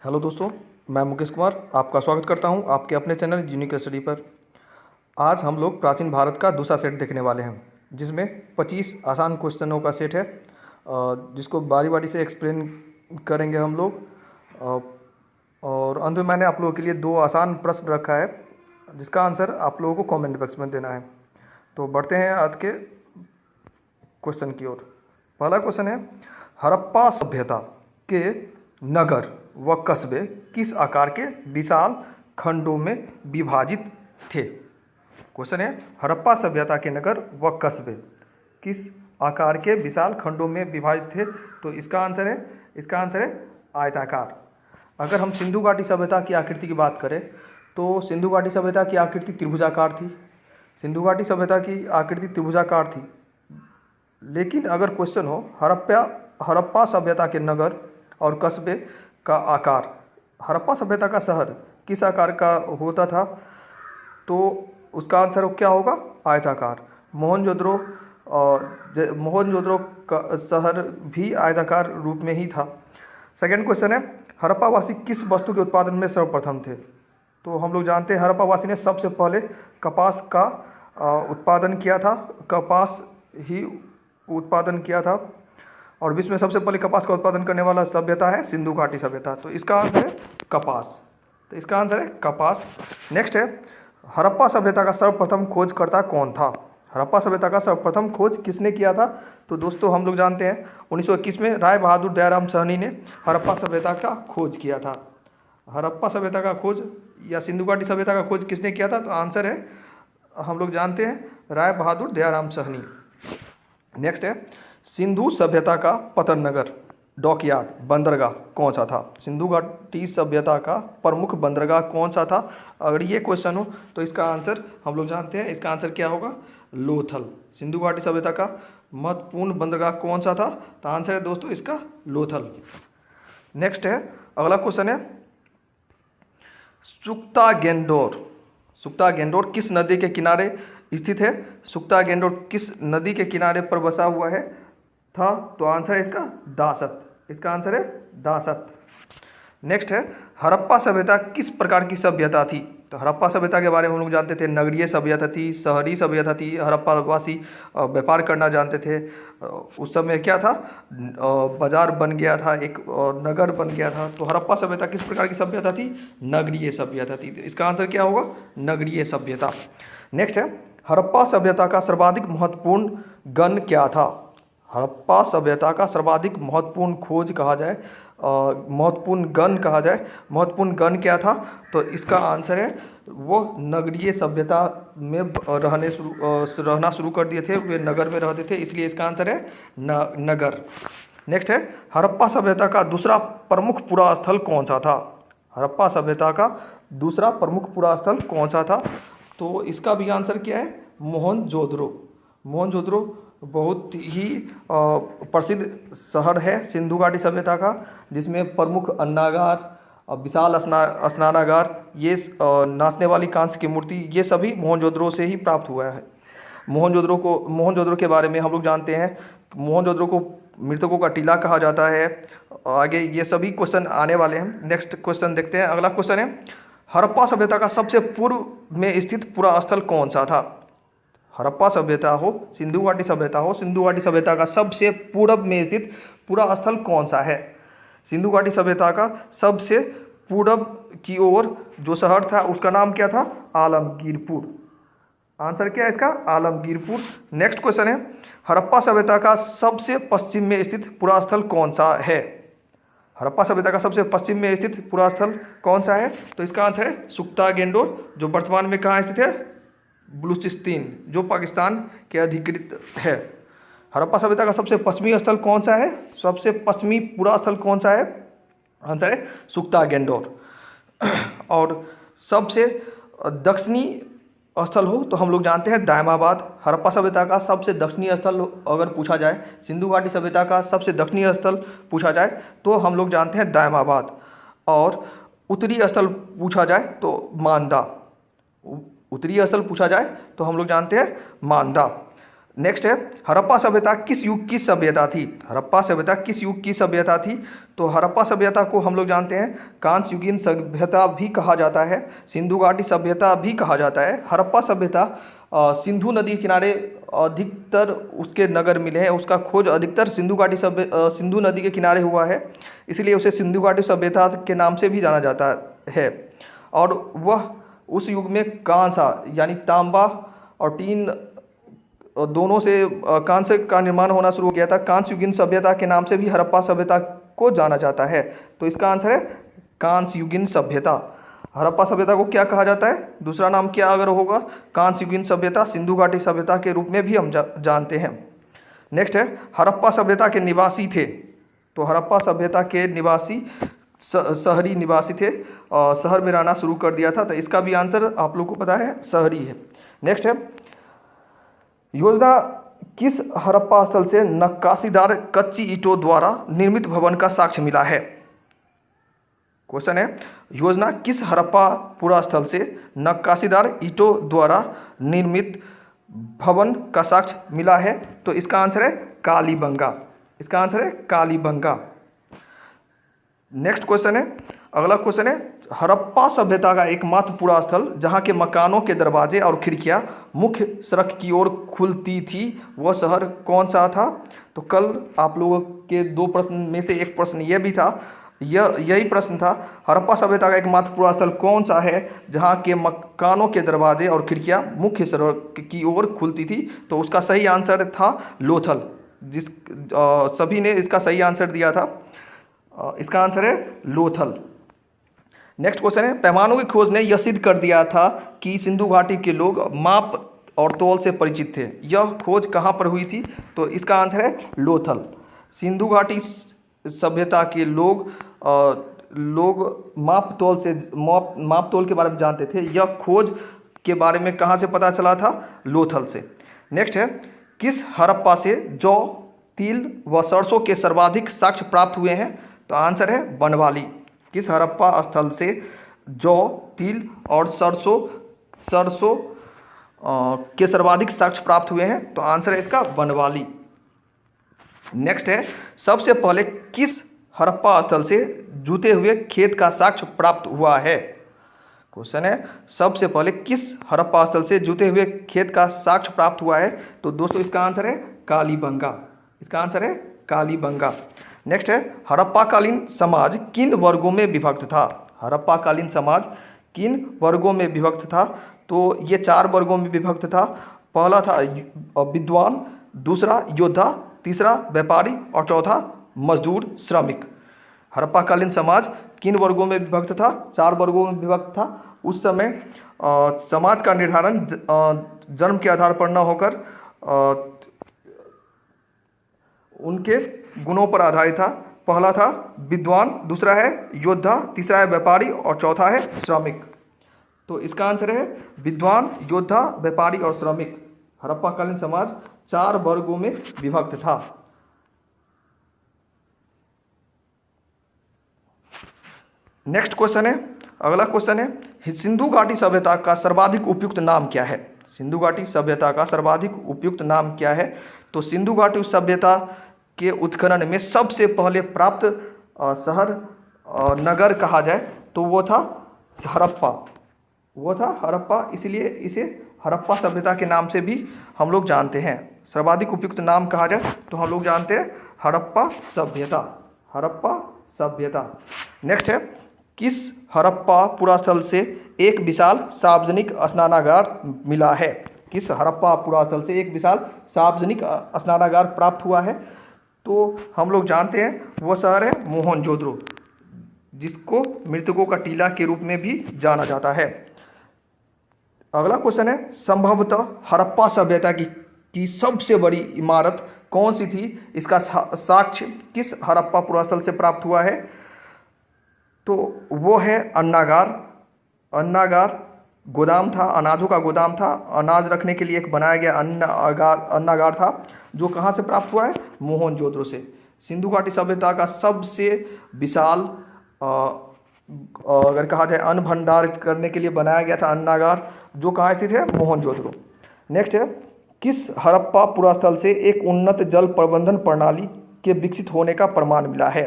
Hello दोस्तों, मैं मुकेश कुमार आपका स्वागत करता हूं आपके अपने चैनल यूनिक स्टडी पर। आज हम लोग प्राचीन भारत का दूसरा सेट देखने वाले हैं, जिसमें 25 आसान क्वेश्चनों का सेट है, जिसको बारी बारी से एक्सप्लेन करेंगे हम लोग। और अंत में मैंने आप लोगों के लिए 2 आसान प्रश्न रखा है, जिसका आंसर आप लोगों को कमेंट बॉक्स में देना है। तो बढ़ते हैं आज के क्वेश्चन की ओर। पहला क्वेश्चन है, हड़प्पा सभ्यता के नगर व कस्बे किस आकार के विशाल खंडों में विभाजित थे। क्वेश्चन है, हड़प्पा सभ्यता के नगर व कस्बे किस आकार के विशाल खंडों में विभाजित थे। तो इसका आंसर है आयताकार। अगर हम सिंधु घाटी सभ्यता की आकृति की बात करें तो सिंधु घाटी सभ्यता की आकृति त्रिभुजाकार थी। सिंधु घाटी सभ्यता की आकृति त्रिभुजाकार थी। लेकिन अगर क्वेश्चन हो हड़प्पा सभ्यता के नगर और कस्बे का आकार, हड़प्पा सभ्यता का शहर किस आकार का होता था, तो उसका आंसर क्या होगा? आयताकार। मोहनजोदड़ो का शहर भी आयताकार रूप में ही था। सेकंड क्वेश्चन है, हड़प्पावासी किस वस्तु के उत्पादन में सर्वप्रथम थे। तो हम लोग जानते हैं हड़प्पावासी ने सबसे पहले कपास का उत्पादन किया था। कपास ही उत्पादन किया था और विश्व में सबसे पहले कपास का उत्पादन करने वाला सभ्यता है सिंधु घाटी सभ्यता। तो इसका आंसर है कपास। तो इसका आंसर है कपास। नेक्स्ट है, हड़प्पा सभ्यता का सर्वप्रथम खोजकर्ता कौन था। हड़प्पा सभ्यता का सर्वप्रथम खोज किसने किया था। तो दोस्तों हम लोग जानते हैं 1921 में राय बहादुर दयाराम साहनी ने हड़प्पा सभ्यता का खोज किया था। हड़प्पा सभ्यता का खोज या सिंधु घाटी सभ्यता का खोज किसने किया था। तो आंसर है, हम लोग जानते हैं, राय बहादुर दयाराम साहनी। नेक्स्ट है, सिंधु सभ्यता का पतन नगर, डॉकयार्ड, बंदरगाह कौन सा था। सिंधु घाटी सभ्यता का प्रमुख बंदरगाह कौन सा था। अगर ये क्वेश्चन हो तो इसका आंसर हम लोग जानते हैं, इसका आंसर क्या होगा? लोथल। सिंधु घाटी सभ्यता का महत्वपूर्ण बंदरगाह कौन सा था। तो आंसर है दोस्तों इसका लोथल। नेक्स्ट है, अगला क्वेश्चन है, सुक्ता गेंडोर किस नदी के किनारे स्थित है। सुक्ता गेंडोर किस नदी के किनारे पर बसा हुआ है था। तो आंसर है इसका दासत। इसका आंसर है दासत। नेक्स्ट है, हड़प्पा सभ्यता किस प्रकार की सभ्यता थी। तो हड़प्पा सभ्यता के बारे में हम लोग जानते थे, नगरीय सभ्यता थी, शहरी सभ्यता थी। हड़प्पावासी व्यापार करना जानते थे। उस समय क्या था, बाजार बन गया था, एक नगर बन गया था। तो हड़प्पा सभ्यता किस प्रकार की सभ्यता थी? नगरीय सभ्यता थी। तो इसका आंसर क्या होगा? नगरीय सभ्यता। नेक्स्ट है, हड़प्पा सभ्यता का सर्वाधिक महत्वपूर्ण गण क्या था। हड़प्पा सभ्यता का सर्वाधिक महत्वपूर्ण खोज कहा जाए, महत्वपूर्ण गण कहा जाए, महत्वपूर्ण गण क्या था। तो इसका आंसर है, वो नगरीय सभ्यता में रहना शुरू कर दिए थे, वे नगर में रहते थे, इसलिए इसका आंसर है नगर। नेक्स्ट है, हड़प्पा सभ्यता का दूसरा प्रमुख पुरा स्थल कौन सा था। हड़प्पा सभ्यता का दूसरा प्रमुख पुरा स्थल कौन सा था। तो इसका भी आंसर क्या है? मोहनजोदड़ो। मोहनजोदड़ो बहुत ही प्रसिद्ध शहर है सिंधु घाटी सभ्यता का, जिसमें प्रमुख अन्नागार, विशाल स्नानागार, ये नाचने वाली कांस्य की मूर्ति, ये सभी मोहनजोदड़ो से ही प्राप्त हुआ है। मोहनजोदड़ो के बारे में हम लोग जानते हैं, मोहनजोदड़ो को मृतकों का टीला कहा जाता है। आगे ये सभी क्वेश्चन आने वाले हैं। नेक्स्ट क्वेश्चन देखते हैं। अगला क्वेश्चन है, हड़प्पा सभ्यता का सबसे पूर्व में स्थित पुरा स्थल कौन सा था। हड़प्पा सभ्यता हो, सिंधु घाटी सभ्यता हो, सिंधु घाटी सभ्यता का सबसे पूर्व में स्थित पुरा स्थल कौन सा है। सिंधु घाटी सभ्यता का सबसे पूर्व की ओर जो शहर था उसका नाम क्या था? आलमगीरपुर। आंसर क्या है इसका? आलमगीरपुर। नेक्स्ट क्वेश्चन है, हड़प्पा सभ्यता का सबसे पश्चिम में स्थित पुरा स्थल कौन सा है। हड़प्पा सभ्यता का सबसे पश्चिम में स्थित पुरा स्थल कौन सा है। तो इसका आंसर है सुक्ता गेंडोर, जो वर्तमान में कहाँ स्थित है? बलूचिस्तान, जो पाकिस्तान के अधिकृत है। हड़प्पा सभ्यता का सबसे पश्चिमी स्थल कौन सा है? सबसे पश्चिमी पूरा स्थल कौन सा है? आंसर है सुक्ता गेंडोर। और सबसे दक्षिणी स्थल हो तो हम लोग जानते हैं दायमाबाद। हड़प्पा सभ्यता का सबसे दक्षिणी स्थल अगर पूछा जाए, सिंधु घाटी सभ्यता का सबसे दक्षिणी स्थल पूछा जाए तो हम लोग जानते हैं दायमाबाद। और उत्तरी स्थल पूछा जाए तो मांदा। उत्तरी स्थल पूछा जाए तो हम लोग जानते हैं मांदा। नेक्स्ट है हड़प्पा सभ्यता किस युग की सभ्यता थी। हड़प्पा सभ्यता किस युग की सभ्यता थी। तो हड़प्पा सभ्यता को हम लोग जानते हैं कांस्य युगीन सभ्यता भी कहा जाता है, सिंधु घाटी सभ्यता भी कहा जाता है। हड़प्पा सभ्यता सिंधु नदी के किनारे अधिकतर उसके नगर मिले हैं, उसका खोज अधिकतर सिंधु नदी के किनारे हुआ है, इसलिए उसे सिंधु घाटी सभ्यता के नाम से भी जाना जाता है। और वह उस युग में कांसा यानी तांबा और टीन दोनों से कांस्य का निर्माण होना शुरू हो गया था। कांस्य युगीन सभ्यता के नाम से भी हड़प्पा सभ्यता को जाना जाता है। तो इसका आंसर है कांस्य युगीन सभ्यता। हड़प्पा सभ्यता को क्या कहा जाता है, दूसरा नाम क्या अगर होगा, कांस्य युगीन सभ्यता, सिंधु घाटी सभ्यता के रूप में भी हम जानते हैं। नेक्स्ट है हड़प्पा सभ्यता के निवासी थे। तो हड़प्पा सभ्यता के निवासी शहरी निवासी थे, शहर में रहना शुरू कर दिया था। तो इसका भी आंसर आप लोग को पता है, शहरी है। नेक्स्ट है योजना किस हड़प्पा स्थल से नक्काशीदार कच्ची ईंटों द्वारा निर्मित भवन का साक्ष्य मिला है। क्वेश्चन है योजना किस हड़प्पा पुरा स्थल से नक्काशीदार ईंटों द्वारा निर्मित भवन का साक्ष्य मिला है। तो इसका आंसर है कालीबंगा। इसका आंसर है कालीबंगा। नेक्स्ट क्वेश्चन है, अगला क्वेश्चन है हड़प्पा सभ्यता का एकमात्र पुरा स्थल जहां के मकानों के दरवाजे और खिड़कियां मुख्य सड़क की ओर खुलती थी, वह शहर कौन सा था। तो कल आप लोगों के 2 प्रश्न में से एक प्रश्न यह भी था, यही प्रश्न था, हड़प्पा सभ्यता का एकमात्र पुरा स्थल कौन सा है जहां के मकानों के दरवाजे और खिड़कियां मुख्य सड़क की ओर खुलती थी। तो उसका सही आंसर था लोथल। सभी ने इसका सही आंसर दिया था, इसका आंसर है लोथल। नेक्स्ट क्वेश्चन है पैमानों की खोज ने यह सिद्ध कर दिया था कि सिंधु घाटी के लोग माप और तौल से परिचित थे, यह खोज कहाँ पर हुई थी। तो इसका आंसर है लोथल। सिंधु घाटी सभ्यता के लोग माप तौल के बारे में जानते थे, यह खोज के बारे में कहाँ से पता चला था, लोथल से। नेक्स्ट है किस हड़प्पा से जौ, तिल व सरसों के सर्वाधिक साक्ष्य प्राप्त हुए हैं। तो आंसर है बनवाली। किस हड़प्पा स्थल से जौ, तिल और सरसों के सर्वाधिक साक्ष्य प्राप्त हुए हैं। तो आंसर है इसका बनवाली। नेक्स्ट है सबसे पहले किस हड़प्पा स्थल से जुते हुए खेत का साक्ष्य प्राप्त हुआ है। क्वेश्चन है सबसे पहले किस हड़प्पा स्थल से जुते हुए खेत का साक्ष्य प्राप्त हुआ है। तो दोस्तों इसका आंसर है कालीबंगा। इसका आंसर है कालीबंगा। नेक्स्ट है हड़प्पाकालीन समाज किन वर्गों में विभक्त था। हड़प्पाकालीन समाज किन वर्गों में विभक्त था। तो ये 4 वर्गों में विभक्त था। पहला था विद्वान, दूसरा योद्धा, तीसरा व्यापारी और चौथा मजदूर श्रमिक। हड़प्पाकालीन समाज किन वर्गों में विभक्त था, 4 वर्गों में विभक्त था। उस समय समाज का निर्धारण जन्म के आधार पर न होकर उनके गुणों पर आधारित था। पहला था विद्वान, दूसरा है योद्धा, तीसरा है व्यापारी और चौथा है श्रमिक। तो इसका आंसर है विद्वान, योद्धा, व्यापारी और श्रमिक। हड़प्पाकालीन समाज 4 वर्गों में विभक्त था। नेक्स्ट क्वेश्चन है, अगला क्वेश्चन है सिंधु घाटी सभ्यता का सर्वाधिक उपयुक्त नाम क्या है। सिंधु घाटी सभ्यता का सर्वाधिक उपयुक्त नाम क्या है। तो सिंधु घाटी सभ्यता के उत्खनन में सबसे पहले प्राप्त शहर नगर कहा जाए तो वो था हड़प्पा, इसलिए इसे हड़प्पा सभ्यता के नाम से भी हम लोग जानते हैं। सर्वाधिक उपयुक्त नाम कहा जाए तो हम लोग जानते हैं हड़प्पा सभ्यता। नेक्स्ट है किस हड़प्पा पुरा स्थल से एक विशाल सार्वजनिक स्नानागार मिला है। किस हड़प्पा पुरा स्थल से एक विशाल सार्वजनिक स्नानागार प्राप्त हुआ है। तो हम लोग जानते हैं वो शहर है मोहनजोदड़ो, जिसको मृतकों का टीला के रूप में भी जाना जाता है। अगला क्वेश्चन है संभवतः हड़प्पा सभ्यता की सबसे बड़ी इमारत कौन सी थी, इसका साक्ष्य किस हड़प्पा पुरा स्थल से प्राप्त हुआ है। तो वो है अन्नागार गोदाम था, अनाजों का गोदाम था, अनाज रखने के लिए एक बनाया गया अन्नागार था, जो कहाँ से प्राप्त हुआ है, मोहनजोदड़ो से। सिंधु घाटी सभ्यता का सबसे विशाल अगर कहा जाए अन्न भंडार करने के लिए बनाया गया था अन्नागार, जो कहाँ स्थित है, मोहनजोदड़ो। नेक्स्ट है किस हड़प्पा पुरास्थल से एक उन्नत जल प्रबंधन प्रणाली के विकसित होने का प्रमाण मिला है?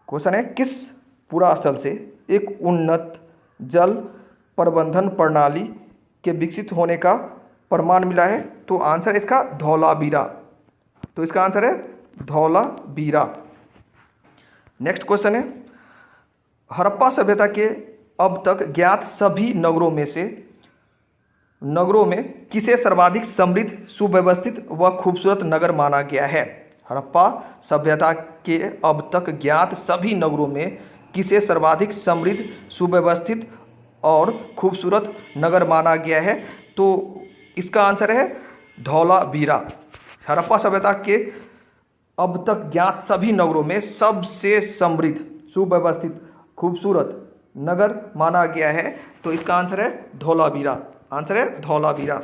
क्वेश्चन है, किस पुरास्थल से एक उन्नत जल प्रबंधन प्रणाली के विकसित होने का प्रमाण मिला है? तो आंसर इसका धौलावीरा। तो इसका आंसर है धौलावीरा। नेक्स्ट क्वेश्चन है, हड़प्पा सभ्यता के अब तक ज्ञात सभी नगरों में किसे सर्वाधिक समृद्ध, सुव्यवस्थित व खूबसूरत नगर माना गया है? हड़प्पा सभ्यता के अब तक ज्ञात सभी नगरों में किसे सर्वाधिक समृद्ध, सुव्यवस्थित और खूबसूरत नगर माना गया है? तो इसका आंसर है धौलावीरा। हड़प्पा सभ्यता के अब तक ज्ञात सभी नगरों में सबसे समृद्ध, सुव्यवस्थित, खूबसूरत नगर माना गया है, तो इसका आंसर है धौलावीरा। आंसर है धौलावीरा।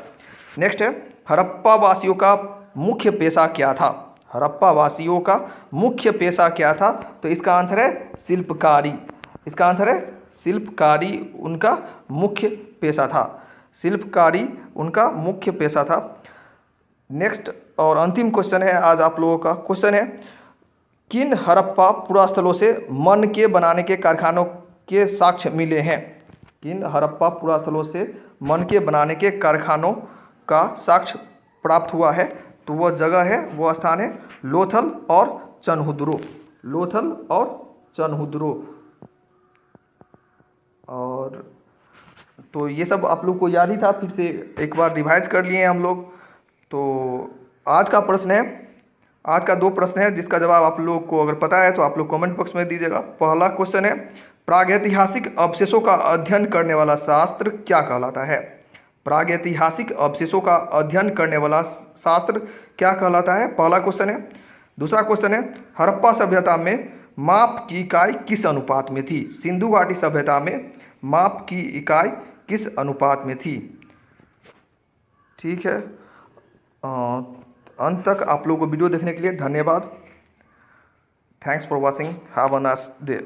नेक्स्ट है, हड़प्पा वासियों का मुख्य पेशा क्या था? हड़प्पा वासियों का मुख्य पेशा क्या था? तो इसका आंसर है शिल्पकारी। इसका आंसर है शिल्पकारी उनका मुख्य पेशा था। शिल्पकारी उनका मुख्य पेशा था। नेक्स्ट और अंतिम क्वेश्चन है आज आप लोगों का। क्वेश्चन है, किन हड़प्पा पुरास्थलों से मन के बनाने के कारखानों के साक्ष्य मिले हैं? किन हड़प्पा पुरास्थलों से मन के बनाने के कारखानों का साक्ष्य प्राप्त हुआ है? तो वह जगह है, वो स्थान है लोथल और चनहुद्रो। लोथल और चनहुद्रो। और तो ये सब आप लोग को याद ही था, फिर से एक बार रिवाइज कर लिए हम लोग। तो आज का प्रश्न है, आज का 2 प्रश्न है जिसका जवाब आप लोग को अगर पता है तो आप लोग कमेंट बॉक्स में दीजिएगा। पहला क्वेश्चन है, प्रागैतिहासिक अवशेषों का अध्ययन करने वाला शास्त्र क्या कहलाता है? प्रागैतिहासिक अवशेषों का अध्ययन करने वाला शास्त्र क्या कहलाता है? पहला क्वेश्चन है। दूसरा क्वेश्चन है, हड़प्पा सभ्यता में माप की इकाई किस अनुपात में थी? सिंधु घाटी सभ्यता में माप की इकाई किस अनुपात में थी? ठीक है, अंत तक आप लोगों को वीडियो देखने के लिए धन्यवाद। Thanks for watching. Have a nice day.